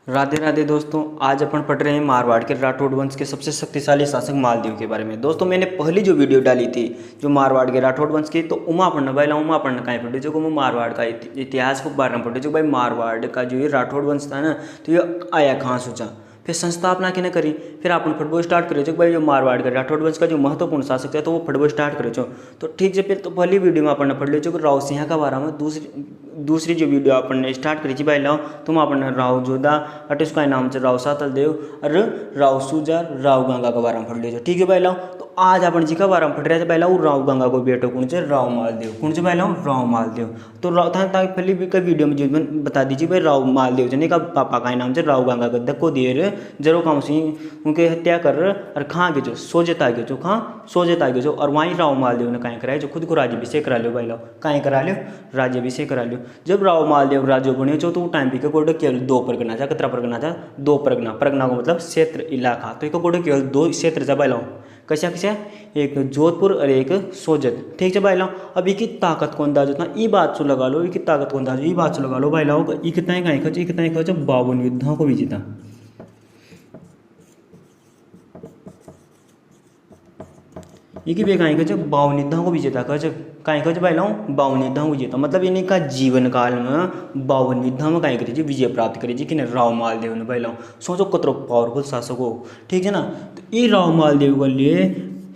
राधे राधे दोस्तों। आज अपन पढ़ रहे हैं मारवाड़ के राठौड़ वंश के सबसे शक्तिशाली शासक मालदेव के बारे में। दोस्तों मैंने पहली जो वीडियो डाली थी जो मारवाड़ के राठौड़ वंश की, तो उमा पढ़ना भाई उमा पढ़ना कहीं पढ़े जो मारवाड़ का इतिहास को बारे में पढ़े जो भाई मारवाड़ का जो ये राठौड़ वंश था ना, तो ये आया कहाँ सोचा, फिर संस्थापना किने करी, फिर अपन फुटबॉल स्टार्ट करे जो भाई जो मारवाड़ का राठौड़ वंश का जो महत्वपूर्ण शासक है तो वो फुटबॉल स्टार्ट करे जो। तो ठीक है, फिर तो पहली वीडियो में अपन पढ़ ले जो राव सिंह का बारे में। दूसरी जो वीडियो अपन ने स्टार्ट करी थी भाई लाओ तुम अपन राव जोधा अट उसका नाम से राव सातल देव और राव सूजा राव गंगा के बारे में पढ़ ले जो। ठीक है भाई लाओ, तो आज अपन जी का बारे में पढ़ रहे थे पहला वो राव गंगा को बेटो कौन से राव मालदेव, कौन से भाई लाओ राव मालदेव। तो राव था पहली वीडियो में जो बता दीजिए भाई राव मालदेव जने का पापा का नाम से राव गंगा गद्दक को देर जरो काम सिंह उनके हत्या कर और खां के जो सोजता के जो खां सोजता के जो, और वहीं राव मालदेव ने कहीं कराया जो खुद को राज्याभिषेक करा लो भाई लाओ, कहीं करा लो राज्याभिषेक करा लो। जब राव मालदेव राज्य बने जो तो टाइम पे कोड केवल 2 परगना था, कितना परगना था 2 परगना, परगना को मतलब क्षेत्र इलाका, तो एक कोड केवल 2 क्षेत्र था भाई लाओ, कैसा कैसा एक जोधपुर और एक सोजत। ठीक है भाई लाओ, अब की ताकत को अंदाज होता ई बात से लगा लो, की ताकत को अंदाज ई बात से लगा लो भाई लाओ, कितना ही खर्च 52 युद्धों को भी जीता। ये भी कहीं कहे 52 युद्धों को भी जीता, कहीं कहे भाई लाओ 52 युद्धों को जीता, मतलब इन्हीं का जीवन काल में 52 युद्धों में कहीं करी विजय प्राप्त करी कि राव मालदेव ने भाई लाओ। सोचो कतरो पावरफुल शासक हो, ठीक है ना। तो ये राव मालदेव के लिए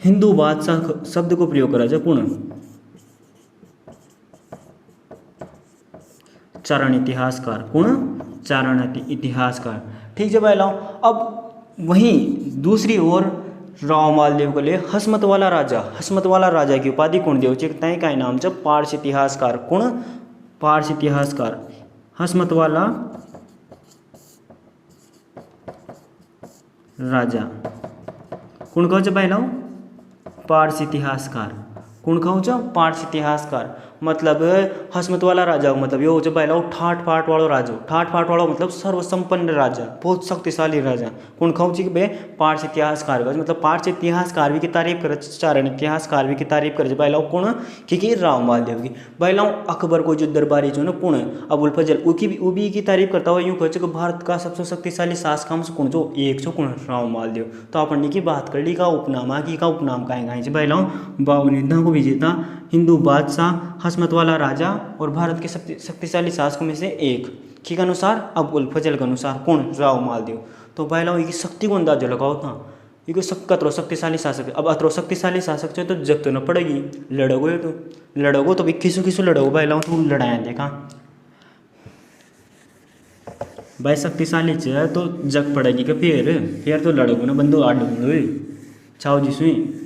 हिंदू बादशाह शब्द को प्रयोग करा जाए पूर्ण चारण इतिहासकार, पूर्ण चारण इतिहासकार। ठीक है भाई लाओ, अब वहीं दूसरी ओर राव मालदेव के लिए हसमत वाला राजा की उपाधि कौन देव तय का नाम से पारस इतिहासकार, कौन पारस इतिहासकार हसमत वाला राजा कौन कहो भाई लाओ पारस इतिहासकार, कौन कहो पारस इतिहासकार, मतलब हसमत वाला राजा मतलब ये हो भाई लाओ ठाट फाट वालों राजा, ठाट फाट वालों मतलब सर्वसंपन्न राजा, बहुत शक्तिशाली राजा। कौन खाऊ जी भाई पारस इतिहासकार का मतलब पारस इतिहासकार भी की तारीफ करे, चारण इतिहासकार भी की तारीफ करे भाई लाओ कौन कि राव मालदेव की। भाई लाओ अकबर को जो दरबारी जो ना कौन अबुल फजल भी की तारीफ करता हुआ यूँ कहे भारत का सबसे शक्तिशाली शासक कौन जो एक सौ कौन राव मालदेव। तो अपन की बात कर ली का उपनामा की का उपनाम का भाई लाओ 52 युद्धों को भी जीता, हिंदू बादशाह, हसमत वाला राजा और भारत के शक्तिशाली शासकों में से एक के अनुसार अबुल फजल के अनुसार कौन राव मालदेव। तो भाई लाओ ये शक्ति को अंदाजा लगाओ था, ये कतरो शक्तिशाली शासक है। अब अतरो शक्तिशाली शासक तो जग तो न पड़ेगी, लड़ोगे तो लड़ोगो तो भी किसो लड़ोगे भाई लाओ, तो लड़ाया देखा भाई शक्तिशाली है तो जग पड़ेगी कि फिर तो लड़ोगे ना बंदो आड़ ढूंढो छाओ जी सुई।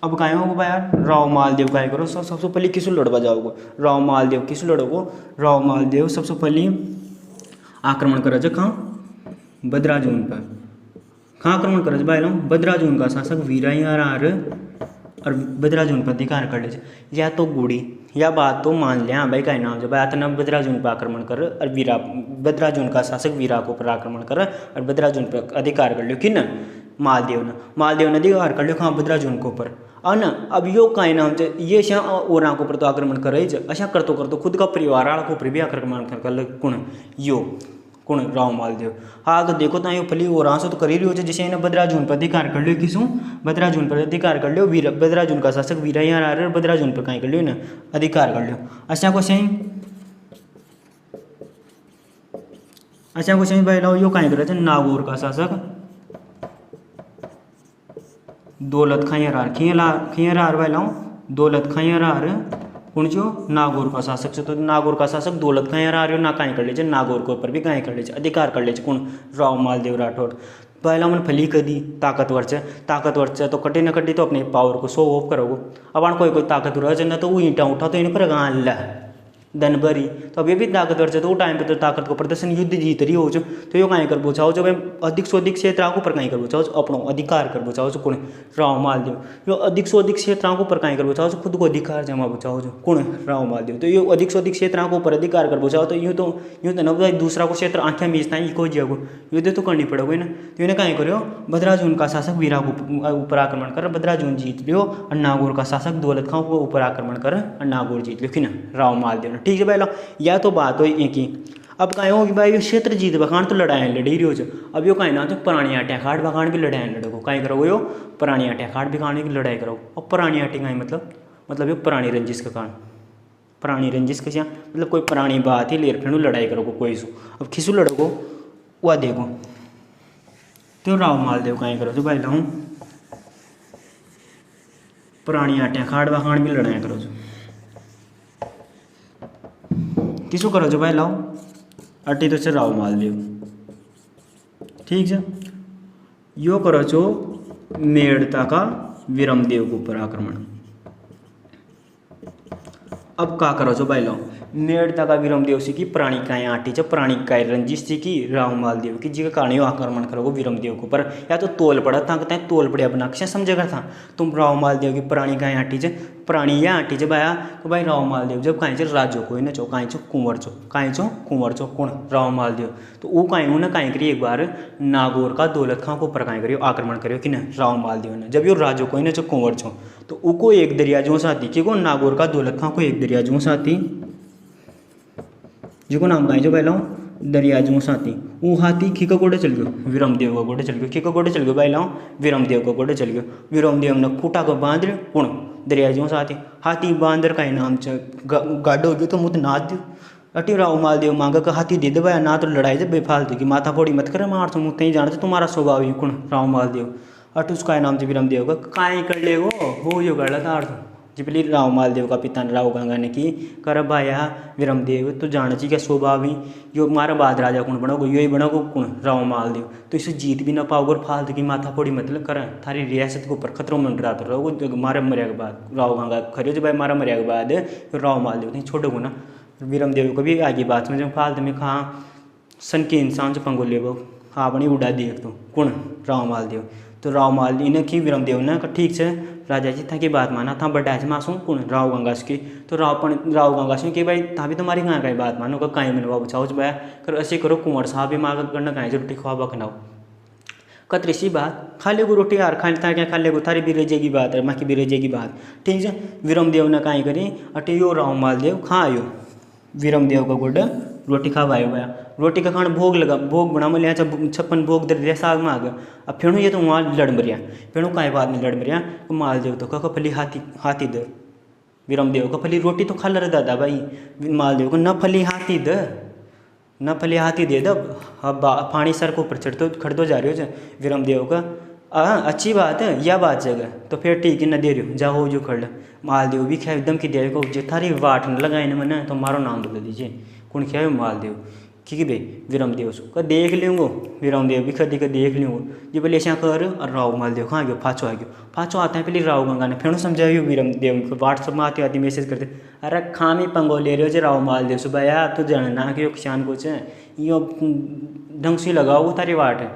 अब काय होगा भाई यार राव मालदेव काय करो सबसे पहले किसु लड़वा जाओगे, राव मालदेव किसु लड़ोगो, राव मालदेव सबसे पहले आक्रमण करे जो कहाँ बदराजून पर, कहाँ आक्रमण करे भाई लो बदराजून का शासक वीरायार और बदराजून पर अधिकार कर ले, या तो गुड़ी या बात तो मान लिया भाई का नाम जो भाई आता ना बदराजून पर आक्रमण कर और वीरा बदराजून का शासक वीरा को पर आक्रमण कर और बदराजून पर अधिकार कर लो कि न मालदेव ने अधिकार कर लो कहाँ बदराजून को ऊपर और ना। अब यो का नाम से ये और को ऊपर तो आक्रमण कर रही है, ऐसा करतो खुद का परिवार आड़ को ऊपर भी आक्रमण कर कौन यो कौन राव मालदेव। हाँ तो देखो तो ये फली और से तो कर ही रही हो जैसे इन्हें बदराजून पर अधिकार कर लियो, किसू बदराजून पर अधिकार कर लियो, वीर बदराजून का शासक वीरा यहाँ आ रहे बदराजून पर कहीं कर लियो ना अधिकार कर लियो। अच्छा को सही भाई लाओ यो कहीं कर रहे नागौर का शासक दौलत खैरार भाई लाओ दौलत खैरार कौन जो नागौर का शासक से, तो नागौर का शासक दौलत खैरार ना कहीं कर लीजिए, नागौर के ऊपर भी कहीं कर लीजिए अधिकार कर लीजिए कौन राव मालदेव राठौड़। पहला मन फली कर दी ताकतवर से तो कटी न कटी तो अपने पावर को शो ऑफ करोगे। अब कोई ताकतवर है ना तो वो ईंटा उठा तो इन पर गान ला धन भरी, तो अब ये भी ताकतवर से तो टाइम पे तो ताकत को प्रदर्शन युद्ध जीत रही हो जो, तो यो कहीं कर बुझाओ जो अधिक से अधिक क्षेत्र पर कहीं कर बुझाओ अपनो अधिकार कर बुझाओ जो कौन राव मालदेव। यो अधिक से अधिक क्षेत्र पर कहीं कर बुझाओ जो खुद को अधिकार जमा बुझाओ जो कौन राव मालदेव। तो यो अधिक से अधिक क्षेत्र को ऊपर अधिकार कर बुझाओ तो यूँ तो न दूसरा को क्षेत्र आँखें मीचता है को जियागो युद्ध तो करनी पड़ेगी ना। तो इन्हें कहीं करो बदराजून का शासक वीरा को ऊपर आक्रमण कर बदराजून जीत लियो और नागौर का शासक दौलत खां को ऊपर आक्रमण कर और नागौर जीत लियो कि ना राव मालदेव। ठीक है भाई लो, यह तो बात हो एक ही। अब कहीं होगी भाई यो क्षेत्र जीत बखान तो लड़ाई लड़ी रही हो। अब यो कहीं ना तो पुरानी आटिया खाट बखान भी लड़ाई लड़ोगे, कहीं करोगे यो पुरानी आटिया खाट बखान की लड़ाई करो। और पुरानी आटी कहीं मतलब यो पुरानी रंजिश का कारण, पुरानी रंजिश कैसे मतलब कोई पुरानी बात ही लेर फिर लड़ाई करोगे कोई सो। अब खिसू लड़ोगो वह देखो तो राव माल देव कहीं करो जो भाई लाऊं पुरानी आटिया खाट बखान भी लड़ाई करो जो किसो करो जो भाई लाओ अटी तो राव माल देव ठीक है। यो करो छो मेड़ता का विरमदेव के ऊपर आक्रमण। अब का करो छो भाई लो मेड़ता का विरमदेव सी की पुरानी काय आटी च पुरानी काय रंजिश सी की राव माल देव की जी का कारण आक्रमण करोगे विरमदेव के ऊपर। या तो तोल पड़ा था कहते हैं तोल पड़े बना क्या समझेगा था तुम राव माल देव की पुरानी काय आटी च पुरानी यह आटी च भाया तो भाई राव माल देव जब कहीं राजो कोई न चो कहीं चो कुंवर चो कौन राव माल देव तो वो कहीं उन्हें कहीं करी एक बार नागौर का दौलत खां को ऊपर कहीं करियो आक्रमण करियो कि न राव माल देव ने। जब यो राजो कोई न चो कुंवर चो तो उको एक दरिया जो साथी कि नागौर का दौलत खां को एक दरिया जो साथी जिको नाम कहीं जो भाई लाओ दरिया जो साथी वो हाथी खीका गोडे चल गयो विरमदेव का गोडे चल गयो खीका गोडे चल गयो भाई लाओ विरमदेव का गोडे चल गयो। विरमदेव ने खूटा को बांध रहे कौन दरिया जो साथी हाथी बांधर का नाम च गाडो गयो तो मुँह नाच दियो अटी राव माल देव मांगा का हाथी दे दे भाई ना तो लड़ाई से बेफालतू की माथा फोड़ी मत करे मार तो मुँह ही जानते तुम्हारा स्वभाव ही कौन राव माल देव अट उसका नाम से विरमदेव का काई कर ले हो यो गड़ा था अर्थ जिपली राव माल देव का पिता राव गंगा ने की कर भाया विरमदेव तो जान चाहिए क्या स्वभाव ही यो मारा बाद राजा कौन बनोगे यो ही बनोगे कौन राव माल देव तो इसे जीत भी ना पाओगे और फालतू की माथा फोड़ी मतलब कर थारी रियासत के ऊपर खतरों में डराते रहोगे मारे मरिया के बाद राव गंगा खरे जो भाई मारा मरिया के बाद राव माल देव नहीं छोड़ोगे ना विरमदेव को भी आगे बात में जब फालतू में कहाँ सन के इंसान से पंगो ले हाँ बनी उड़ा देख तो कौन राव माल देव तो राव माल इन्हें की विरमदेव ने ठीक है राजा जी था की बात माना था बड़ा मासूम कौन राव गंगा की तो राव गंगा से कि भाई था भी तुम्हारी कहाँ कहीं बात मानो का कहीं मैंने बाबू चाहो भाई करो ऐसे करो कुंवर साहब भी मांग करना कहीं जो रोटी खुआ बखनाओ कतरीसी बात खा ले रोटी यार खा क्या खा ले थारी बिरेजे की बात है माँ की बिरेजे की बात ठीक है। विरमदेव ने कहीं करी अटे यो राव माल देव खा आयो विरमदेव का गुड रोटी खावायो गया रोटी का खाना भोग लगा भोग बना मैं लिया 56 भोग दे दिया साग में आ गया। अब फिर ये तो वहाँ लड़ मरिया फिर काई बात नहीं लड़ मरिया तो माल देव तो कह फली हाथी दे विरमदेव का फली रोटी तो खा ल दादा भाई माल देव को न फली हाथी दे दब अब पानी सर को ऊपर चढ़ते खड़ते जा रहे हो विरमदेव का अच्छी बात है यह बात जगह तो फिर ठीक है न दे रही हो जाओ जो खड़ मालदेव भी क्या एकदम की दे को थारी वाट न लगाए न मैंने तो मारो नाम बदल दीजिए कौन क्या है मालदेव कि भाई विरमदेव सो का देख लूँगो विरमदेव भी खदी का देख लूँगो जी बोले ऐसा कर और राव मालदेव कहाँ गयो फाचो आ गयो फाचो आता है पहले राव गंगा ने फिर समझाइयो विरमदेव को व्हाट्सअप में आती आती मैसेज करते अरे खामी पंगो ले रहे हो राव मालदेव से भाई तो जानना कि किसान कुछ है यो ढंग से लगाओ वो तारी वाट है।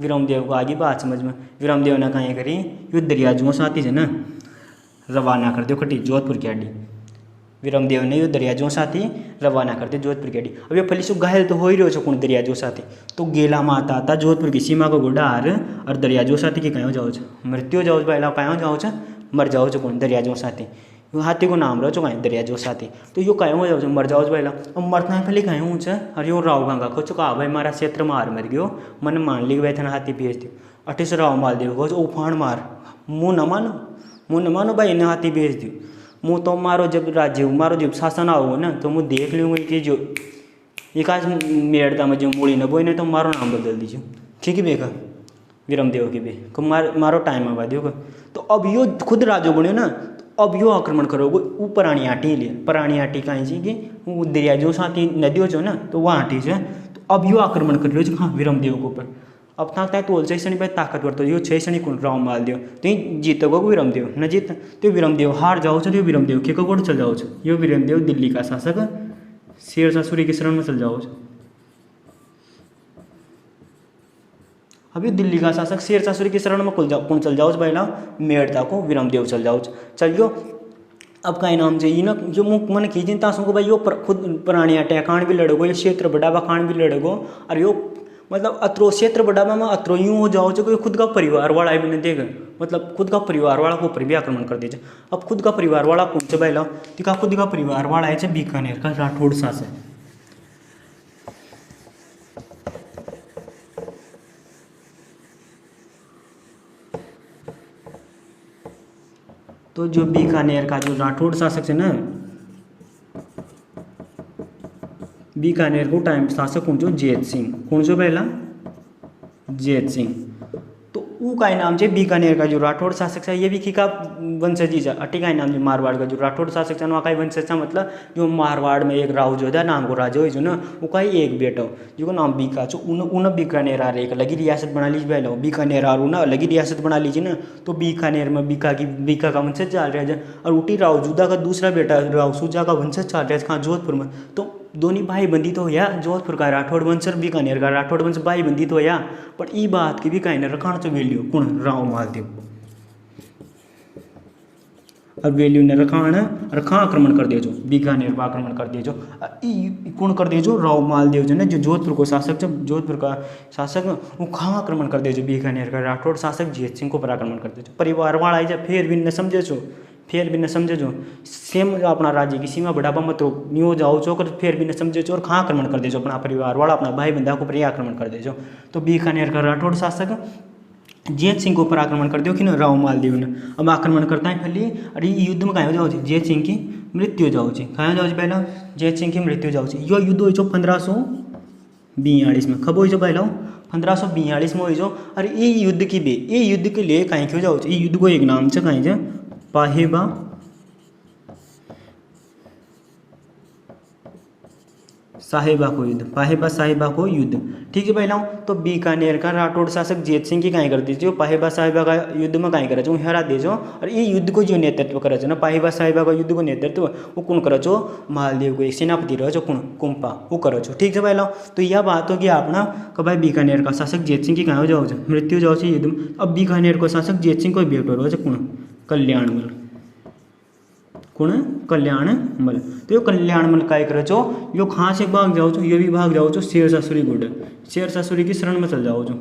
विरमदेव को आगे बात समझ में विरमदेव ने कहीं करी यो दरिया जो साथी है ना रवाना कर दो खटी जोधपुर की आडी विरमदेव ने यो दरिया जो साथी रवाना करते जोधपुर की आडी। अब ये फली सो घायल तो हो ही रहो कौन दरिया जो साथी तो गेला माता आता जोधपुर की सीमा को गुडार और दरिया जो साथी के कहीं जाओ मृत्यु जाओ पहला कहीं जाओ मर जाओ कौन दरिया जो साथी हाथी को नाम रहो कहीं दरिया जो साथी तो यो कहीं हो जाओ मर जाओ पहला अब मरना फली कहीं हूँ और यो राव गंगा को चुका भाई मारा क्षेत्र मार मर गयो मन मान ली भाई था हाथी भेज दियो अटे से राव मालदेव को उफान मार मुँह न मानो भाई इन्हें हाथी भेज दियो मुँह तो मारो जब राज्य मारो जब शासन आओ ना तो मुँह देख लूँगा कि जो एक आज मेड़ता में जो मूड़ी न बोई नहीं तो मारो नाम बदल दीजिए ठीक है बेका विरमदेव की बे को मारो टाइम आवा दियो तो अब यो खुद राजो बनो ना तो अब यो आक्रमण करोगे वो पुरानी आटी लिए पुरानी आटी कहीं जी कि वो दरिया जो साथी नदियों जो ना तो वहाँ आटी से तो अब यो आक्रमण कर लो हाँ विरमदेव के ऊपर अब था तोल से भाई ताकतवर तो यो छः शनि कौन राव मालदेव तो जीतोगे विरमदेव न जीत तो विरमदेव हार जाओ तो विरमदेव के कोड चल जाओ यो विरमदेव दिल्ली का शासक शेरशाह सूरी के शरण में चल जाओ। अभी दिल्ली का शासक शेरशाह सूरी के शरण में कौन चल जाओ भाई ना मेड़ता को विरमदेव चल जाओ चलियो। अब का नाम चाहिए ना जो मन खींचे तासों को भाई यो खुद पुरानी अटैकांड भी लड़ोगो यो क्षेत्र बढ़ावा कांड भी लड़ोगो और यो मतलब अत्रो क्षेत्र बढ़ावा में अत्रो यूँ हो जाओ जो खुद का परिवार वाला भी नहीं देगा मतलब खुद का परिवार वाला को ऊपर भी आक्रमण कर दीजिए। अब खुद का परिवार वाला कौन से भाई लो तो खुद का परिवार वाला है बीकानेर का राठौड़ शासक तो जो बीकानेर का जो राठौड़ शासक है ना, बीकानेर को टाइम शासक कौन छो? जैत सिंह। कौन छो पहला? जैत सिंह। तो ऊ का नाम है बीकानेर का जो राठौड़ शासक है, ये भी किका वंशजी है। अटी का नाम है मारवाड़ का जो राठौड़ शासक है, वहाँ का वंशज है। मतलब जो मारवाड़ में एक राव जो है नाम को राजा हो जो ना, वो का ही एक बेटा जो नाम बीका छो, उन बीकानेर आ एक अलग ही रियासत बना लीजिए पहले, बीकानेर आ ना अलग ही रियासत बना लीजिए ना। तो बीकानेर में बीका का वंशज चल रहा है, और उटी राव जुदा का दूसरा बेटा राव सूजा का वंशज चल रहा है कहाँ? जोधपुर में। तो दोनों भाई बंदी तो होया, जोधपुर का राठौड़ वंश और बीकानेर का राठौड़ वंश भाई बंदी तो होया। पर ई बात की भी कहीं रखाण तो वैल्यू कौन? राव मालदेव। और वैल्यू ने रखा आक्रमण कर दिया जो बीकानेर पर आक्रमण कर दिया जो कौन कर दिया जो? राव मालदेव जो ने, जो जोधपुर को शासक, जब जोधपुर का शासक वो कहाँ आक्रमण कर दिया जो बीकानेर का राठौड़ शासक जैत सिंह को पर आक्रमण कर दिया जो। परिवार वाला आई जा फिर भी न समझे छो, फिर भी न समझे जो सेम अपना राज्य की सीमा बढ़ावा मत रो न्यू जाओ चो कर, फिर भी न समझे चो और कहाँ आक्रमण कर दे जो अपना परिवार वाला अपना भाई बंदा को पर आक्रमण कर दे जो। तो बीकानेर का राठौड़ शासक जैत सिंह को ऊपर आक्रमण कर दियो कि ना राव मालदेव ने। अब आक्रमण करता है फैली, अरे युद्ध में कहाँ हो जाओ? जैत सिंह की मृत्यु जाओ, कहाँ हो जाओ? पहला जैत सिंह की मृत्यु जाओ। यो युद्ध हो जो 1542 में। कब हो जो पहला? 1542 में हो जो। अरे ये युद्ध की बे, ये युद्ध के लिए कहीं क्यों जाओ? ये युद्ध को एक नाम से कहीं जा पाहेबा साहेबा को युद्ध, पाहेबा साहेबा को युद्ध। ठीक है पहला। तो बीकानेर का राठौड़ शासक जैत सिंह की कहीं कर दीजिए, पाहेबा साहेबा का युद्ध में कहीं करे जो हरा दे जो। और ये युद्ध को जो नेतृत्व करे जो ना, पाहेबा साहेबा का युद्ध को नेतृत्व वो कौन करे जो? मालदेव को एक सेनापति रहो जो कौन? कुंपा, वो करो जो। ठीक है पहला। तो यह बात होगी अपना कब बीकानेर का शासक जैत सिंह की कहाँ हो जाओ? मृत्यु जाओ युद्ध में। अब बीकानेर को शासक जैत सिंह को बेटो रहो जो कौन? कल्याणमल। कौन? कल्याणमल। तो यो कल्याणमल काय करे जो यो कहाँ से भाग जाओ जो? यो भी भाग जाओ जो शेरशाह सूरी गुड, शेरशाह सूरी की शरण में चल जाओ जो।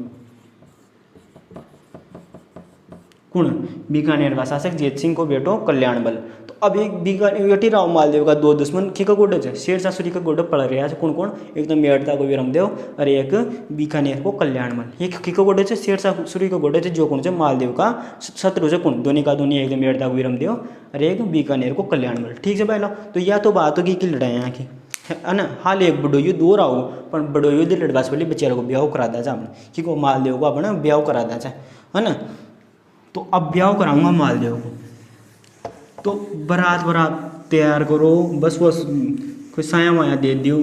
कौन? बीकानेर का शासक जैत सिंह को बेटो कल्याणमल। तो अब एक बीकानेर राव मालदेव का दो दुश्मन की का गोडे है, शेरशाह सूरी का गोडे पड़ रहा है। कौन कौन? एक तो मेड़ता को वीरमदेव और एक बीकानेर को कल्याणमल। एक की का गोडे है शेरशाह सूरी का गोडे है जो कौन से मालदेव का शत्रु से कौन? दोनों का दोनों, एक तो मेड़ता को वीरमदेव और एक बीकानेर को कल्याणमल। ठीक है पहला। तो यह तो बात होगी कि लड़ाई यहाँ की है ना। हाल एक बड़ो युद्ध हो रहा हो, पर बड़ो युद्ध लड़वा से पहले बेचारे को ब्याह करा दा जा कि को मालदेव को अपना ब्याह करा दा है ना। तो अब ब्याह कराऊंगा मालदेव को, तो बारात तैयार करो, बस कोई साया वाया दे दियो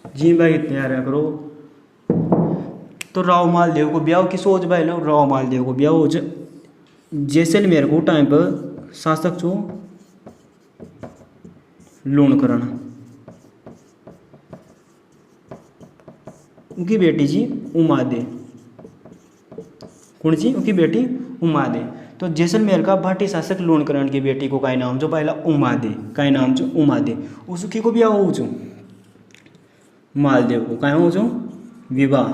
जी भाई तैयार करो। तो राव मालदेव को ब्याह की सोच भाई लो, राव मालदेव को ब्याह हो जैसलमेर को टाइम पर शासक छो लूणकरण, उनकी बेटी जी उमा दे। कौन जी? उनकी बेटी उमा दे। तो जैसलमेर का भाटी शासक लूणकरण की बेटी को का नाम जो पहला उमा दे, का नाम जो उमा दे। उसकी को ब्याह हो जो मालदेव को का हो जो विवाह।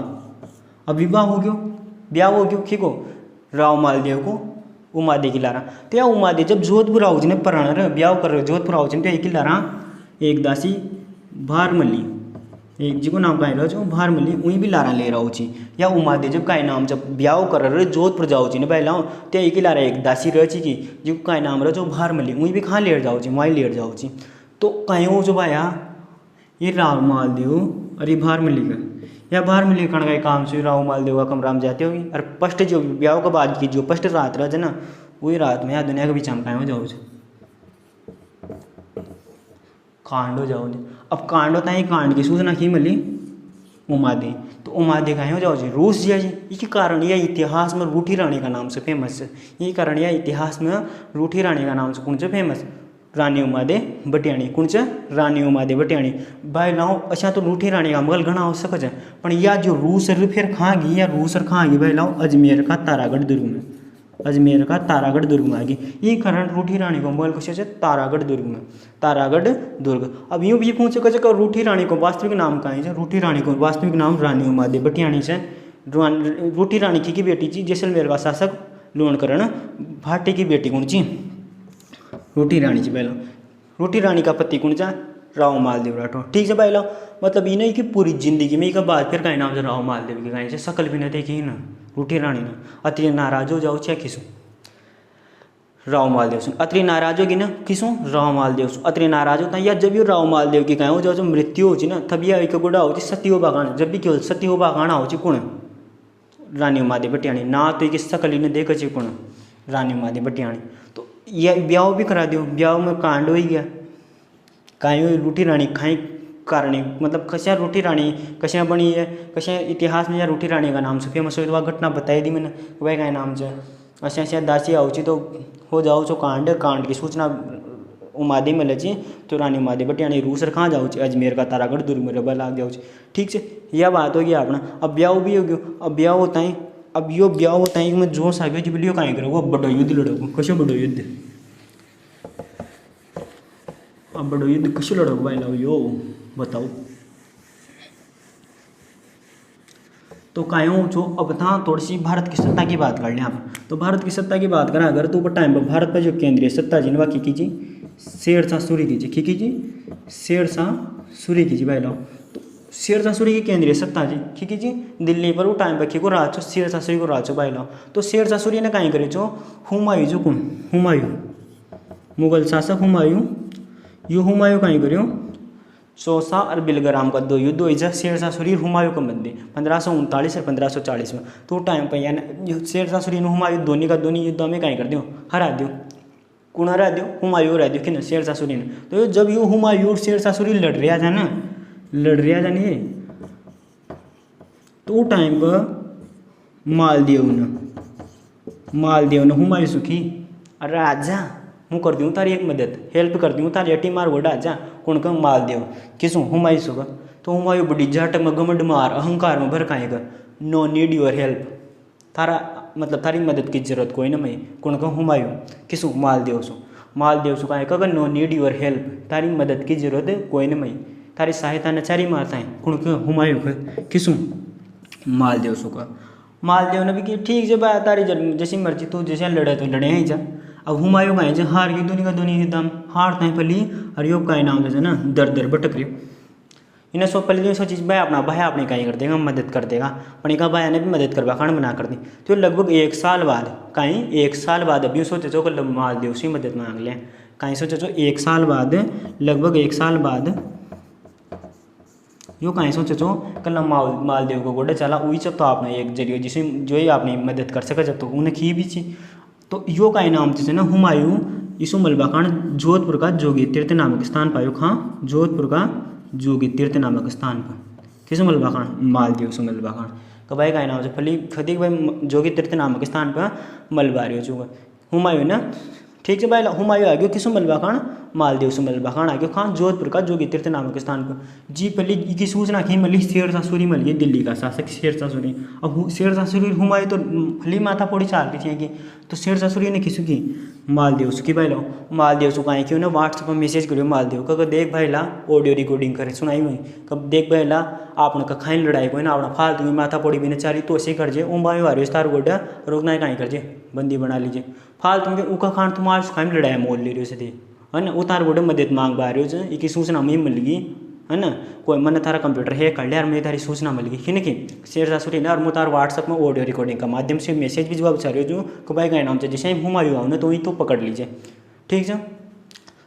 अब विवाह हो गयो, ब्याह हो गयो को राव मालदेव को उमा दे की लारा। तो या उमा दे जब जोधपुर आओ ने पराण रहे ब्याह कर रहे जोधपुर आओ तो एक लारा एक दासी भारमली, एक जी को नाम का जो भारमली वहीं भी लारा ले रहा हो। या उमा दे जब का नाम जब ब्याह कर रहे जोधपुर जाओ ने पहला तो एक ही लारा एक दासी रह की जो का नाम रहा जो भारमली वहीं भी कहाँ लेट जाओ वहीं लेट जाओ। तो कहीं हो जो भाया ये राव मालदेव और ये भारमली का या भारमली कण का काम से राव मालदेव का कमराम जाते होगी। और फर्स्ट जो ब्याह के बाद की जो फर्स्ट रात रहा है ना, वही रात में या दुनिया के बीच में कहीं हो जाओ कांड हो जाओ। अब कांड होता है, कांड की सूचना की मिली उमा दे। तो उमा दे कहीं हो जाओ जी रूस जिया जी। इसके कारण यह इतिहास में रूठी रानी का नाम से फेमस है। यही कारण यह इतिहास में रूठी रानी का नाम से कौन से फेमस? रानी उमा दे बटियाणी। कौन से? रानी उमा दे बटियाणी। भाई लाओ अच्छा तो रूठी रानी का मगल घना हो सकता है, पर या जो रूस फिर कहाँ गई या रूस कहाँ गई भाई लाओ अजमेर का तारागढ़ दुर्ग में, अजमेर का तारागढ़ दुर्ग में आ गई। ये कारण रूठी रानी को मोबाइल कुछ तारागढ़ दुर्ग में, तारागढ़ दुर्ग। अब यूँ भी पूछे कहे रूठी रानी को वास्तविक नाम कहाँ है? रूठी रानी को वास्तविक नाम रानी उमा दे बटियाणी से। रूठी रानी की बेटी जी जैसलमेर का शासक लूणकरण भाटी की बेटी कौन ची? रूठी रानी जी। पहला रूठी रानी का पति कौन चा? राव मालदेव राठौर। ठीक है पहला। मतलब ये नहीं कि पूरी जिंदगी में एक बात फिर कहीं नाम से राव मालदेव की कहीं से सकल भी न देखी ना रूठी रानी ना अति नाराज हो जाओ क्या किसो राव मालदेव सुन अतरी नाराज होगी ना किसों राव मालदेव सुन अतरी नाराज होता है या जब ये राव मालदेव की कहें जो मृत्यु हो ना तब यह एक गुड़ा हो सती हो बागान जब भी क्यों सती हो बागाना हो कुण रानी उमादेवी भटियाणी ना तो एक सकली ने देख ची कुण रानी उमादेवी भटियाणी तो यह ब्याह भी करा दियो ब्याह में कांड हो ही गया काई रूठी रानी खाई कारणी मतलब कशा रूठी रानी कशा बनी है कशा इतिहास में या रूठी रानी का नाम से फेमस हो घटना बताई दी मैंने वह क्या नाम से अशा अशा दासी आऊची तो हो जाओ छो कांड की सूचना उमादी में लची तो रानी उमादेवी भटियाणी रूसर कहाँ जाओ अजमेर का तारागढ़ दुर्ग में रबा लाग जाओ ठीक है यह बात होगी अपना अब ब्याह भी हो गयो अब ब्याह होता है अब यो ब्याह होता है कि मैं जोश आ गया जी बोलियो कहीं करो वो बड़ो युद्ध लड़ो कशो बड़ो युद्ध अब बड़ो युद्ध कशो लड़ो भाई लो यो बताओ तो कायों जो अब था थोड़ी सी भारत की सत्ता की बात कर लें आप तो भारत की सत्ता की बात करें अगर तो टाइम पर भारत पर जो केंद्रीय सत्ता जी बाकी कीजिए शेरशाह सूरी कीजिए की कीजिए शेरशाह सूरी कीजिए भाई लो तो शेरशाह सूरी की केंद्रीय सत्ता जी की कीजिए दिल्ली पर वो टाइम पर को राज शेरशाह सूरी को राज भाई लो तो शेरशाह सूरी ने कहीं करे जो हुमायूं जो कौन हुमायूं मुगल शासक हुमायूं यो हुमायूं कहीं करो चौसा और बिलग्राम का 2 युद्ध हुई शेरशाह सूरी हुमायूं का मध्य 1539 और 1540 में तो टाइम पर यानी शेरशाह सूरी ने हुमायूं दोनों का दोनों युद्धों में कहीं कर दियो हरा दियो कौन हरा दियो हुमायूं हरा दियो कि शेरशाह सूरी ने तो जब यो हुमायूं और शेरशाह सूरी लड़ रहा था ना ये तो टाइम पर मालदेव ने हुमायूं सुखी राजा हूँ कर दूँ तारी एक मदद हेल्प कर दूँ तारी अटी मार वो राजा कौन का मालदेव किसों हुमायूं सुखा तो हुमायूं बड़ी जाटक में घमंड मार अहंकार में भड़काएगा नो नीड योर हेल्प तारा मतलब तारी मदद की जरूरत कोई ना मैं कौन का हुमायूं किसों मालदेव सु कहेगा नो नीड योर हेल्प तारी मदद की जरूरत कोई ना मैं तारी सहायता नचारी मारता है कौन का हुमायूं का किसों मालदेव सु का मालदेव ने भी कि ठीक जब तारी जैसी मर्जी तू जैसे लड़े तो लड़े ही जा अब हुमायूं का है हार गई दुनिया का दुनिया एकदम हारता है पली और योग का नाम जैसे ना दर भटक रही इन्हें सो पहले सो चीज़ भाई अपना भाई आपने कहीं कर देगा मदद कर देगा पर इनका भाई ने भी मदद करवा खान बना कर दी तो लगभग 1 साल बाद कहीं 1 साल बाद अभी सोचे चो कल मालदेव से मदद मांग लें कहीं सोचे चो 1 साल बाद लगभग 1 साल बाद यो कहीं सोचे चो कल मालदेव को गोडे चला वही जब तो आपने एक जरिए जिसे जो ही आपने मदद कर सका जब तो उन्हें खी भी थी तो यो का नाम जैसे ना हुमायूं इसो मलबा खान जोधपुर का जोगी तीर्थ नामक स्थान पायो खां जोधपुर का जोगी तीर्थ नामक स्थान पर किसो मलबा खान मालदेव सो मलबा खान कबाई का नाम से फली खदी भाई जोगी तीर्थ नामक स्थान पर मलबा रही हो हुमायूं ना ठीक है भाई हुमायूं आ गयो किसो मलबा खान मालदेव से मलबा खान आ गयो खान जोधपुर का जोगी तीर्थ नामक स्थान पर जी पहले की सूचना की मली शेरशाह सूरी मल गई दिल्ली का शासक शेरशाह सूरी अब शेरशाह सूरी हुमायूं तो फली माथा पोड़ी चाल की थी तो शेरशाह सूरी ने किसु की मालदेव की भाई लो मालदेव सु कहीं क्यों ना व्हाट्सएप में मैसेज करियो मालदेव का देख भाई ला ऑडियो रिकॉर्डिंग करे सुनाई हुई कब देख भाई ला आपने का खाई लड़ाई कोई ना अपना फालतू की माथा पोड़ी भी चारी तो ऐसे कर जे उमायूं आ रही तार गोडा रोकना है कहीं कर जे बंदी बना लीजिए फालतू के उका खान तुम्हारे खाई लड़ाई मोल ले रही हो से है ना उतार गोडे मदद मांग पा रहे हो एक सूचना में मिल गई है ना कोई मैंने तारा कंप्यूटर हैक कर लिया और मेरी तारी सूचना मिल गई कि कि शेरशाह सूरी ने और मैं तार व्हाट्सएप में ऑडियो रिकॉर्डिंग का माध्यम से मैसेज भी जवाब चाह रही हो जो कि भाई का नाम से जैसे हुमायूं आओ ना तो वही तो पकड़ लीजिए ठीक है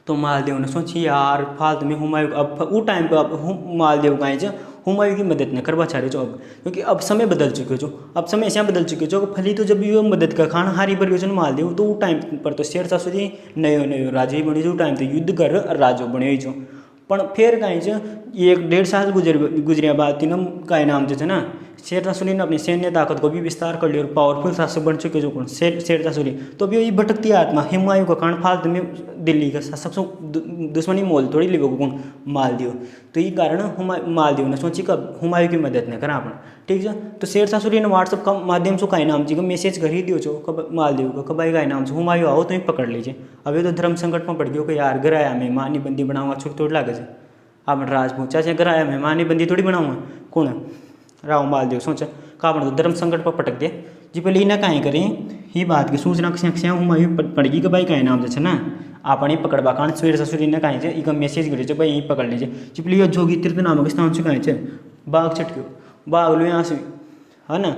तो मालदेव ने सोची यार फालतू में हुमायूं अब वो टाइम पर अब मालदेव का है हुमायूं की मदद न करवा चाह रहे जो अब क्योंकि अब समय बदल चुके जो अब समय ऐसा बदल चुके जो फली तो जब ये मदद का खान हारी पर योजन मालदेव तो वो टाइम पर तो शेरशाह सूरी नयो राजा ही बने जो टाइम तो युद्ध कर राजो बने जो पण फिर कहीं 1-1.5 साल गुजरिया बाद तीनों का नाम जो है ना शेरशाह सूरी ने अपनी सैन्य ताकत को भी विस्तार कर लिया और पावरफुल शासक बन चुके जो कौन शेरशाह सूरी तो अभी ये भटकती आत्मा हुमायूं का कारण फालतू में दिल्ली का सबसे दुश्मनी मोल थोड़ी ले कौन मालदेव तो ये कारण मालदेव ने सोची कब हुमायूं की मदद न करा अपन ठीक है तो शेरशाह सूरी ने व्हाट्सएप का माध्यम से का नाम जी को मैसेज कर ही दियो जो कब मालदेव को कबाई का नाम से हुमायूं आओ तो ही पकड़ लीजिए अभी तो धर्म संकट में पड़ गयो कि यार घर आया मेहमानी बंदी बनाऊंगा छुट तोड़ लागे आप राजपूत चाहे घर आया मेहमानी बंदी थोड़ी बनाऊंगा कौन राव मालदेव सोचा कापड़ तो धर्म संकट पर पटक दे जी पहले इन्हें कहीं करें ही बात की सूचना कसे हुमायूं पड़गी कि भाई कहीं नाम जैसे ना आपने पकड़वा कारण शेरशाह सूरी ने कहीं एक मैसेज करे भाई यहीं पकड़ लीजिए जी पहले जोगी तीर्थ नामक स्थान से कहीं बाघ चटक्यो बाघ लो यहाँ से है ना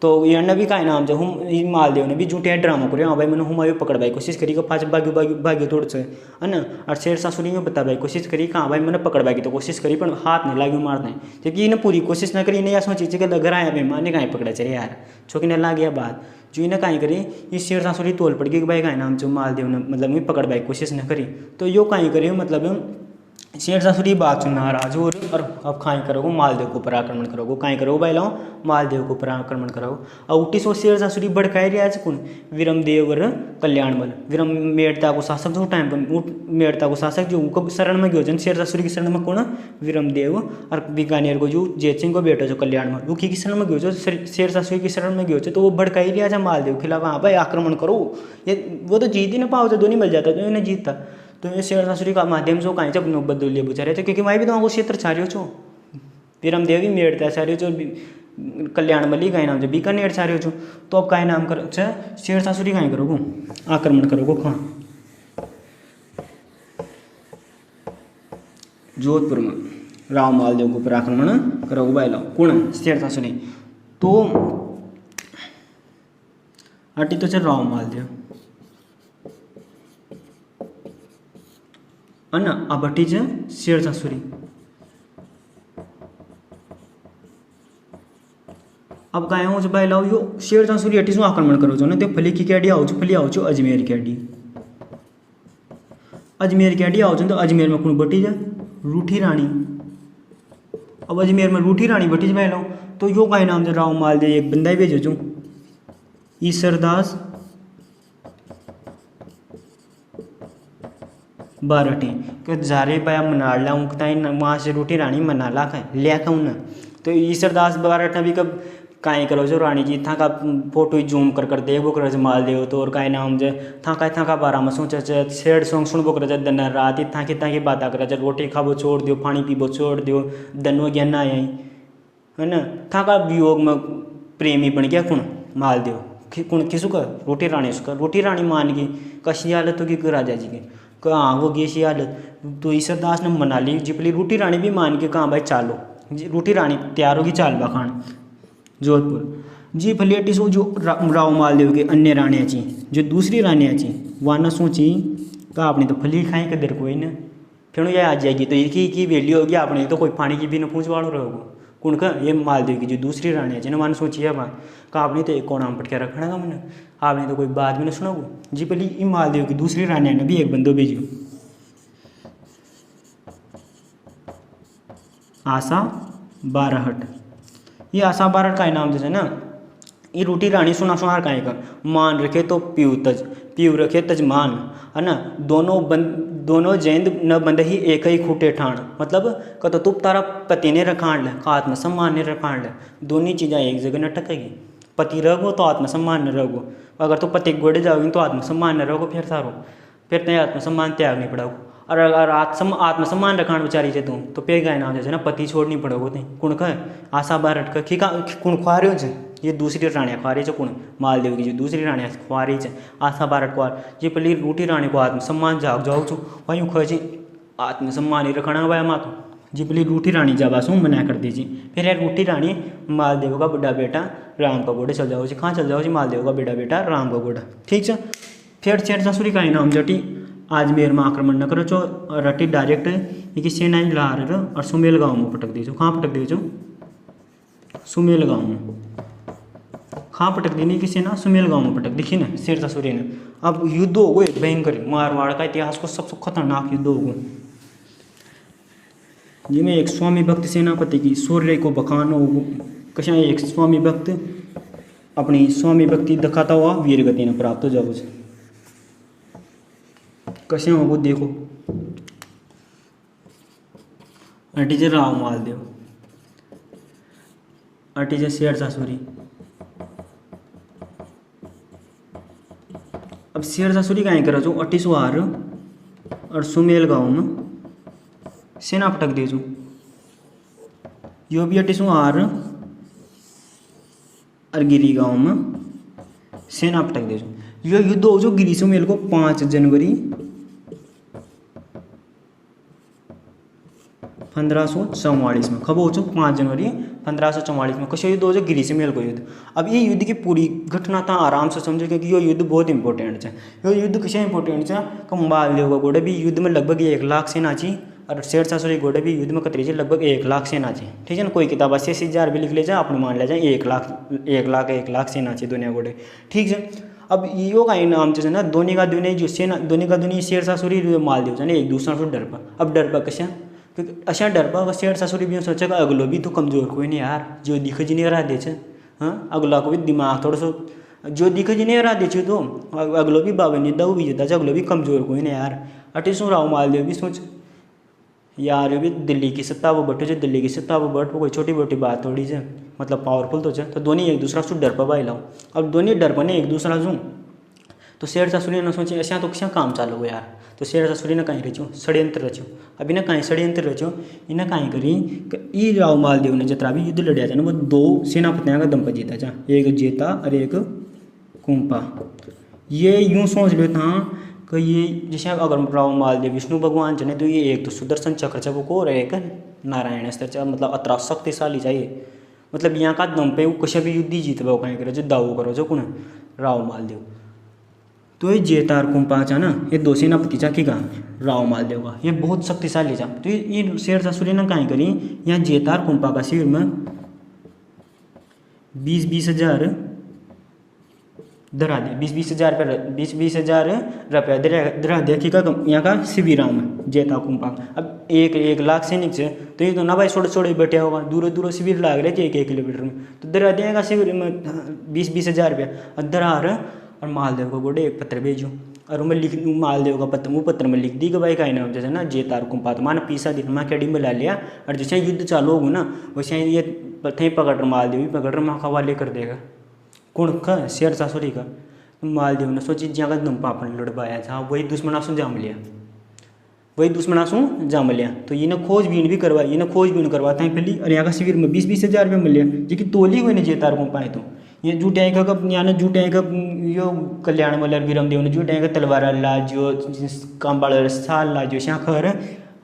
तो ये भी काय नाम जो हम मालदेव ने भी झूठे ड्रामा करे। हाँ भाई मैंने हुमायूं पकड़वाई कोशिश करी कि पाँच भाग्यो भाग्यो भाग्यो तोड़ से है ना। और शेरशाह सूरी में बतावाई कोशिश करी कहाँ भाई मैंने पकड़वाई की तो कोशिश करी पर हाथ नहीं लागे मारने, जबकि इन्हें पूरी कोशिश ना करी। इन्हें यह सोची कि घर आया भाई माने कहीं पकड़ा चले यार छोकि ने ला गया बात जो इन्हें कहीं करी। ये शेरशाह सूरी तोल पड़ गई कि भाई का नाम जो मालदेव ने मतलब पकड़वाई कोशिश न करी। तो यो कहीं करी मतलब शेरशाह सूरी बात सुन नाराज और अब खाई करोगो मालदेव को ऊपर आक्रमण करोगो काई करोगो भाई लाओ मालदेव को ऊपर आक्रमण करोगो। और उठी सो शेरशाह सूरी भड़काई रहा कौन विरमदेव और कल्याणमल। विरम मेड़ता को शासक जो टाइम पर मेड़ता को शासक जो उनको शरण में गयो जन शेरशाह सूरी की शरण में कौन विरमदेव और बीकानेर को जो जैत सिंह को बेटा जो कल्याणमल वो की शरण में गयो जो शेरशाह सूरी की शरण में गयो तो वो भड़काई लिया मालदेव के खिलाफ। हाँ भाई आक्रमण करो ये वो तो जीत ही ना पाओ तो नहीं मिल जाता तो इन्हें जीतता। तो ये शेरशाह सूरी का माध्यम से कहीं जब नौबत दुल्य बुझा रहे थे क्योंकि वहाँ भी तो क्षेत्र छा रहे हो छो विरमदेव भी मेड़ता छा रहे हो जो कल्याणमली का नाम जो बीकानेर छा रहे हो छो। तो अब का नाम करो शेरशाह सूरी कहीं करोगो आक्रमण करोगो कहाँ जोधपुर में राव मालदेव के ऊपर आक्रमण करोगो भाई लाओ कौन शेरशाह सूरी। तो अटी तो चल राव मालदेव है ना। अब अटी ज शेरशाह सूरी। अब काय हो भाई लाओ यो शेरशाह सूरी अटी शू आक्रमण करो जो ना तो फली की कैडी आओ फली आओ अजमेर कैडी। अजमेर कैडी आओ तो अजमेर में कौन बटी जा रूठी रानी। अब अजमेर में रूठी रानी बटी ज भाई लाओ तो यो काय नाम जो राव मालदेव एक बंदा भेजो जो ईसरदास बारठी कि जारे पाया मनाला उकताई वहाँ से रोटी रानी मनाला खाए लिया खाऊँ ना। तो ईसरदास बारठा भी कब काई करो जो रानी जी था का फोटो जूम कर देखो कर मालदेव तो और का नाम जो था का बारा में सोच शेड सॉन्ग सुनबो कर दिन रात था की बात कर रोटी खाबो छोड़ दियो पानी पीबो छोड़ दियो दनो ज्ञान ना आई है ना। था का वियोग में प्रेमी बन गया कौन मालदेव कौन किसु का रोटी रानी उसका रोटी रानी मान गई कशी हालत होगी राजा जी की कहाँ वो गई सी हालत। तो ईसरदास ने मना ली जिपली रोटी रानी भी मान के कहाँ भाई चालो रोटी रानी तैयार होगी चाल बखान जोधपुर जी फलेटी सो जो राव मालदेव के अन्य रानियाँ थी जो दूसरी रानियाँ थी वहाँ न सोची कहा आपने तो फली खाई कदर कोई न फिर ये आ जाएगी तो एक ही वैल्यू होगी आपने तो कोई पानी की भी न पूछ वालों रहोगे कौन का ये मालदेव की जो दूसरी रानियाँ थी ना मान सोची है वहाँ कहा आपने तो एक कोना में पटके रखना का मैंने आपने तो कोई बात भी ना सुनाओ जी पहले इन मालदेव की दूसरी रानियाँ ने भी एक बंदो भेजो आशा बारहट। ये आशा बारहट का नाम जैसे ना ये रोटी रानी सुना सुनार का का मान रखे तो पीव रखे तजमान है ना। दोनों जैन न बंद ही एक ही खूटे ठाण मतलब कतो तुप तारा पति ने रखाण ले का आत्मसम्मान ने रखाण ले दोनों चीज़ें एक जगह न टकेगी। पति रहोगो तो आत्मसम्मान न रहोगो अगर तो पति गोड़े जाओगे तो आत्मसम्मान न रहोगो फिर सारो फिर तो आत्मसम्मान त्याग नहीं पड़ोगे। और अगर आत्मसम्मान रखाण बेचारी से तुम तो पेड़ गाय नाम जैसे ना पति छोड़नी पड़ोगे तुम कुण का आशा बारट का खिका कुण ख्वारे हो ये दूसरी रानियाँ ख्वारी कुण मालदेव की जो दूसरी रानियाँ ख्वारी आशा बारट ख्वार ये पहले रोटी रानी को आत्मसम्मान जाग जाओ छो वहीं खोजी आत्मसम्मान ही रखना भाई माँ तो जी पहले रूठी रानी जाबासू मना कर दीजिए। फिर यार रूठी रानी मालदेव का बड़ा बेटा राम का गोडे चल जाओ जी कहाँ चल जाओ जी मालदेव का बेटा बेटा राम का गोडा ठीक है। फिर शेरशाह सूरी का नाम जटी अजमेर में आक्रमण न करो चो रटी डायरेक्ट ये सेना ला रहे और सुमेल गाँव में पटक दीजो। कहाँ पटक दीजो सुमेल गाँव में कहाँ पटक दी कि सेना सुमेल गाँव में पटक देखिए ना शेरशाह सूरी ने। अब युद्ध हो गए भयंकर मारवाड़ का इतिहास को सबसे खतरनाक युद्ध हो गए जिनमें एक स्वामी भक्त सेनापति की सूर्य को बखान हो कशा एक स्वामी भक्त अपनी स्वामी भक्ति दिखाता हुआ वीर गति ने प्राप्त हो जाओ कशा हो वो देखो अटीजे राव मालदेव अटीजे शेरशाह सूरी। अब शेरशाह सूरी का करो जो अटी सुहार और सुमेल गाँव में सेना पटक दीजो यो भी अटी सुहार और गिरी गाँव में सेना पटक दीजो। यो युद्ध हो जो गिरी सुमेल को 5 जनवरी 1544 में। कब हो 5 जनवरी 1544 में कशो युद्ध हो गिरी से मेल को युद्ध। अब ये युद्ध की पूरी घटना था आराम से समझो, क्योंकि ये युद्ध बहुत इंपॉर्टेंट है। ये युद्ध किसे इंपॉर्टेंट है कि मालदेव का घोड़े भी युद्ध में लगभग 1 लाख सेना थी, और शेरशाह सूरी घोड़े भी युद्ध में कतरी थी लगभग 1 लाख सेना थी। ठीक है ना, कोई किताब 80,000 भी लिख ले जाए, आपने मान ले जाए 1 लाख सेना थी दुनिया घोड़े। ठीक है, अब यो का नाम है ना दोनी का दुनिया जो सेना दोनी का दुनिया शेरशाह सूरी मालदेव है ना एक दूसरा से डरपा। अब डरपा कशा, क्योंकि अशा डरपा शेरशाह सूरी भी सोचा कि अगलो भी तो कमजोर कोई नहीं यार, जो दिख जी नहीं रहा दे। हाँ, अगला को भी दिमाग थोड़ा सा जो दिख जी नहीं रहा दे तो अगलो भी बाबा नहीं दऊ भी जाता, अगलो भी कमजोर कोई नहीं यार। अटी सो राव मालदेव भी सोच यार, भी दिल्ली की सत्ता वो बटो, जो दिल्ली की सत्ता वो बट कोई छोटी मोटी बात थोड़ी से, मतलब पावरफुल तो है। तो दोनों एक दूसरा से डर पाई लाओ। अब दोनों डर पने एक दूसरा से, तो शेरशाह सूरी ने सोचे ऐसा तो क्या काम चालू हो यार। तो शेरशाह सूरी ने कहीं रचो षड्यंत्र रचो। अब इन्हें कहीं षड्यंत्र रचो, इन्हें कहीं करी ई राव मालदेव ने जितना भी युद्ध लड़िया था ना वो 2 सेनापतियों का दम पर जीता था, एक जेता और एक कुंपा। ये यूँ सोच लो था कि ये जैसे अगर राव मालदेव विष्णु भगवान चने तो ये एक तो सुदर्शन चक्र चबको और एक नारायण अस्त्र, मतलब अतरा शक्तिशाली चाहिए। मतलब यहाँ का दम पे वो कशा भी युद्ध जीत वो कहीं करो जो दाऊ करो जो कौन राव मालदेव। तो ये जेतार कुंपा चा ना ये 2 सेनापति चा की कहा राव मालदेव का, ये बहुत शक्तिशाली चा। तो ये शेरशाह सूरी ने कहीं करी यहाँ जेतार कुंपा का शिविर में 20-20 हज़ार धरा दे, 20-20 हज़ार रुपया धरा दे कि यहाँ का शिविर में जेता कुंपा। अब 1 लाख सैनिक से तो ये तो ना भाई छोटे बैठे होगा, दूर शिविर लाग रहे थे 1 किलोमीटर में, तो धरा देगा शिविर में 20-20 हज़ार रुपया धरा। और मालदेव को गोडे एक पत्र भेजो, और मैं लिख मालदेव का पत्र वो पत्र में लिख दी कि भाई का नाम जैसे ना जेतार कुंपा तो माना पीसा दिन मैं कैडी में ला लिया, और जैसे युद्ध चालू होगा ना वैसे ये थे पकड़ मालदेव भी पकड़ माँ हवाले कर देगा। कौन का शेरशाह सूरी का। मालदेव ने सोची जहाँ का दम पापन लड़वाया था वही दुश्मनासु जाम लिया। तो ये खोजबीन भी करवाई, ये खोजबीन करवाता है पहली, और यहाँ का शिविर में 20-20 हज़ार रुपये मिल लिया जो कि तोली हुई ने जेतार कुंपा है। तो ये जूटे का यहाँ जूटे का यो कल्याण मलर विरमदेव ने जूटे का तलवार ला जो काम्बाड़ साल ला जो शाखर,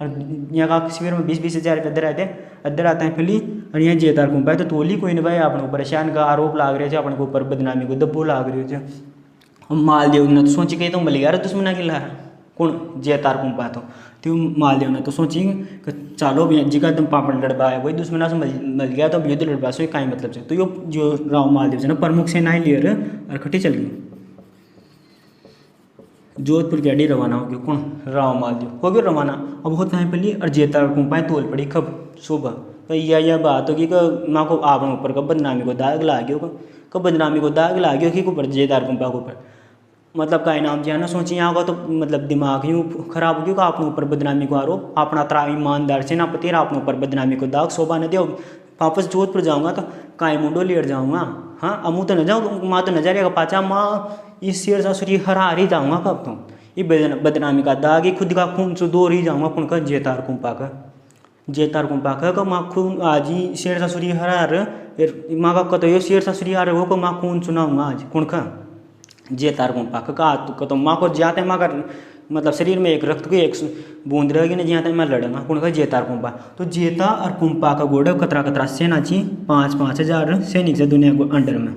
और यहाँ का शिविर में 20-20 हज़ार रुपये अदर आते हैं फिली। और यहाँ जेतार कुंपा है तो तोली कोई नहीं भाई अपने परेशान का आरोप लाग रहे थे, अपने को ऊपर बदनामी को दब्बो लाग रहे थे। मालदेव ने तो सोची कही तो मिल गया दुश्मना के ला कौन जेतार कुंपा। तो मालदेव ने तो सोची कि चलो भी जिका दम पापड़ लड़वा है वही दुश्मना से मिल गया तो युद्ध लड़वा से कहीं मतलब से। तो यो जो राव मालदेव से ना प्रमुख सेनाएं लिए और खटी चल गई जोधपुर की अड्डी रवाना हो गया कौन राव मालदेव हो गया रवाना। अब होता है पहले और जेतार कुंपा तोल पड़ी कब सुबह। तो यह बात होगी कि माँ को आपने ऊपर का बदनामी को दाग ला गया, कब बदनामी को दाग ला गया कि ऊपर जेतार कुंपा के ऊपर, मतलब का नाम जो है ना सोची यहाँ का तो मतलब दिमाग यूँ खराब हो गया आपने ऊपर बदनामी को आरोप, अपना तरा ईमानदार सेनापति आपने ऊपर बदनामी को दाग शोभा न दो। वापस जोधपुर जाऊँगा तो काय मुंडो लेट जाऊँगा। हाँ अमू तो न जाऊँ माँ तो न जा रहेगा पाचा माँ इस शेरशाह सूरी हरा ही जाऊँगा कब तो ये बदनामी का दाग ही खुद का खून से दो ही जाऊँगा कौन का जेतार कुंपा का माँ खून आज ही शेरशाह सूरी हरार माँ का कतो यो शेरशाह सूरी हार हो को माँ खून सुनाऊँगा आज कौन का जेतार कुंपा का तो माँ को जाते माँ का मतलब शरीर में एक रक्त की एक बूंद रहेगी ना जहाँ तक मैं लड़ूंगा कौन का जेतार कुंपा। तो जेता और कुंपा का घोड़े कतरा सेना थी 5-5 हज़ार सैनिक से दुनिया को अंडर में।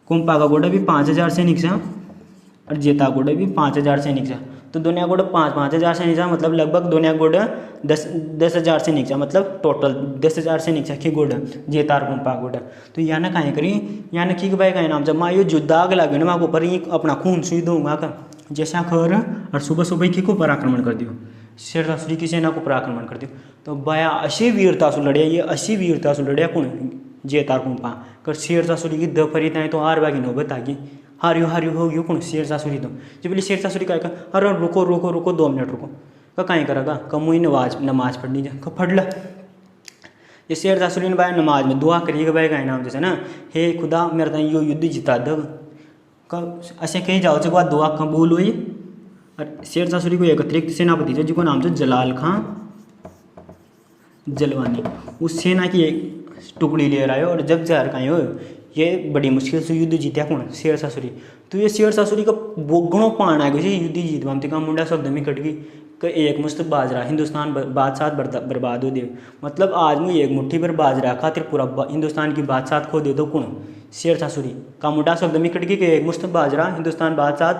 कुंपा का घोड़े भी 5 हज़ार सैनिक से और जेता घोड़े भी 5 हज़ार सैनिक से। तो दुनिया घोड़े 5-5 हज़ार सैनिक से मतलब लगभग दुनिया घोड़े 10 हज़ार सैनिक से मतलब टोटल 10 हज़ार सैनिक से घोड़े जेतार कुंपा घोड़े। तो यहाँ ना कहीं करी यहाँ ना की भाई का नाम जब माँ यो जो दाग लगे ना माँ ऊपर ही अपना खून सुई दूंगा का जैसा खर और सुबह सुबह की को पर आक्रमण कर दियो शेरशाह सूरी की सेना को पर आक्रमण कर दियो। तो बया अशी वीरता से लड़िया ये अशी वीरता से लड़िया कौन जेतार कुंपा कर शेरशाह सूरी की दफरी ताई तो हार बागी नौबत आ गई हारियो हो गयो कौन शेरशाह सूरी। तो जब बोले शेरशाह सूरी का अरे रुको 2 मिनट रुको का कहीं करेगा कमुई नमाज पढ़नी जा का पढ़ ला। ये शेरशाह सूरी ने भाई नमाज में दुआ करिएगा भाई का नाम जैसे ना हे खुदा मेरा ताई यो युद्ध जिता दो का ऐसे कहीं जाओ से बाद दुआ कबूल हुई। और शेरशाह सूरी को एक अतिरिक्त सेनापति थे जिसको नाम था जलाल खां जलवानी, उस सेना की एक टुकड़ी ले आए और जब जार कहीं हो ये बड़ी मुश्किल से युद्ध जीत्या कौन, शेरशाह सूरी। तो ये शेरशाह सूरी का घणो पाण आ गयो युद्ध जीतवा में, का मुंडा सकदमी कट गई कि एक मुश्त बाजरा हिंदुस्तान बादशाह बर्बाद हो दे। मतलब आज मैं एक मुट्ठी भर बाजरा खातिर पूरा हिंदुस्तान की बादशाह खो दे दो कौन, शेरशाह सूरी का मुंडा सकदमी कट गई कि एक मुश्त बाजरा हिंदुस्तान बादशाह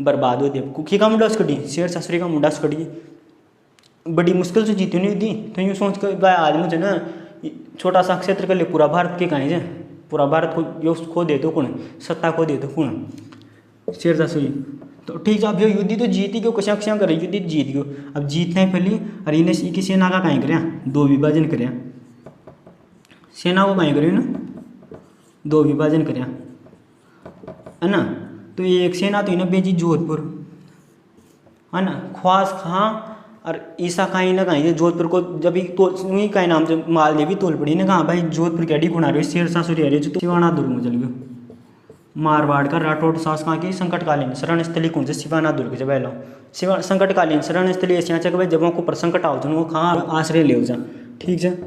बर्बाद हो दे। कुखी का मुंडा कटी, शेरशाह सूरी का मुंडा कट गई। बड़ी मुश्किल से जीती नहीं दी। तो यूँ सोच कर आज मुझे ना छोटा सा क्षेत्र के लिए पूरा भारत के कहीं जाए, पूरा भारत को यो खो दे दो कौन, सत्ता खो दे दो कौन, शेरशाह सूरी। तो ठीक है, अब ये युद्ध तो जीत गयो, कशा कशा करे युद्ध जीत गयो। अब जीतने पहले और इन्हें की सेना का कहीं कर दो विभाजन कर, सेना को कहीं करे ना दो विभाजन कर, है ना। तो एक सेना तो इन्हें भेजी जोधपुर, है ना, ख्वास खां और ईसा खां ने कहीं जोधपुर को जब तो का नाम से मालदेवी तोल पड़ी ने कहा भाई जोधपुर के अड़ी खुना रहे शेरशाह सूरी हरे जो सिवाना दुर्ग में चल गयो। मारवाड़ का राठौड़ शासकों की संकटकालीन शरण स्थली कौन से, सिवाना दुर्ग जब लो सिवा संकटकालीन शरण स्थली ऐसी चक भाई जब को पर संकट आओ वो कहाँ आश्रय ले जा। ठीक है,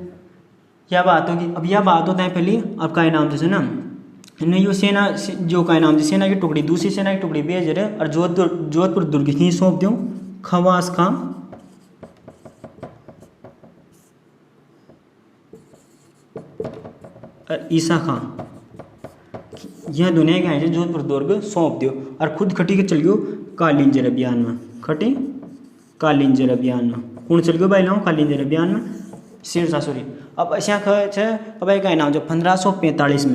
यह बात होगी। अब यह बात होता है पहले, अब का नाम जैसे ना इन्हें यो सेना जो का नाम जैसे सेना की टुकड़ी दूसरी सेना की टुकड़ी भेज रहे और जोधपुर दुर्ग ही सौंप दूँ खवास खां और ईसा खां, यह दुनिया के हैं जोधपुर दुर्ग सौंप दियो और खुद खटी के चल गयो कालिंजर अभियान में, खटी कालिंजर अभियान में कौन चल गयो भाई लाओ कालिंजर अभियान में, शेरशाह सूरी। अब ऐसा है अब क्या नाम जो 1545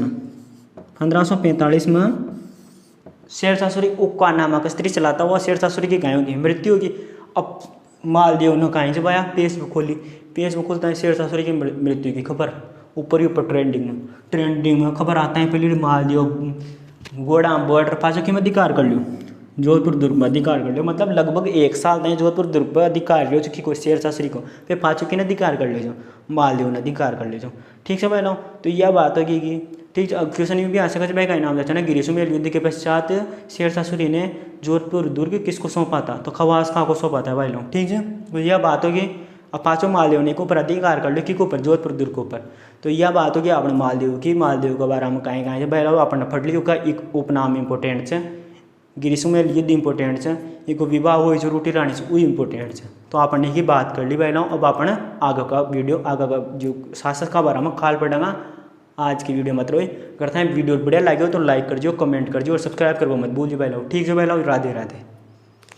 में शेरशाह सूरी उक्का नामक स्त्री चलाता हुआ शेरशाह सूरी की गायों की मृत्यु होगी। अब मालदेव ने कहीं से भाया फेसबुक खोलता है शेरशाह सूरी की मृत्यु की खबर ऊपर ही ऊपर ट्रेंडिंग में खबर आता है। पहले मालदेव गोड़ा बॉर्डर पाचों में अधिकार कर लियो, जोधपुर दुर्ग में अधिकार कर लियो, मतलब लगभग 1 साल तक जोधपुर दुर्ग पर अधिकार लियो चुकी कोई शेरशाह सूरी को, फिर पाचों ने अधिकार कर लियो, मालदेव ने अधिकार कर लियो। ठीक है भाई लोग, तो यह बात होगी कि ठीक है। क्वेश्चन भी आ सकता है भाई का नाम जाता है ना गिरिसुमेल युद्ध के पश्चात शेरशाह सूरी ने जोधपुर दुर्ग किसको सौंपा था, तो खवास खां को सौंपा था भाई लोग। ठीक है, तो यह बात होगी। अब पाँचों मालदेव ने को ऊपर अधिकार कर लिया कि ऊपर जोधपुर दुर्ग के ऊपर। तो यह बात होगी अपने मालदेव के बारे में कहीं कहीं भाई अपन फट लियो का एक उपनाम इंपोर्टेंट है, गिरिसुमेल युद्ध इंपोर्टेंट है, एक विवाह हो जो रोटी रानी से वो इंपोर्टेंट है। तो आपने की बात कर ली भाई लोग। अब अपन आगे का वीडियो आगे का जो शासक का बारे में खाल पड़ेगा। आज की वीडियो मतलब करते हैं, वीडियो बढ़िया लगे हो तो लाइक कर जो, कमेंट कर जो और सब्सक्राइब करवा मत भूल भाई लोग। ठीक है भाई लोग, राधे राधे।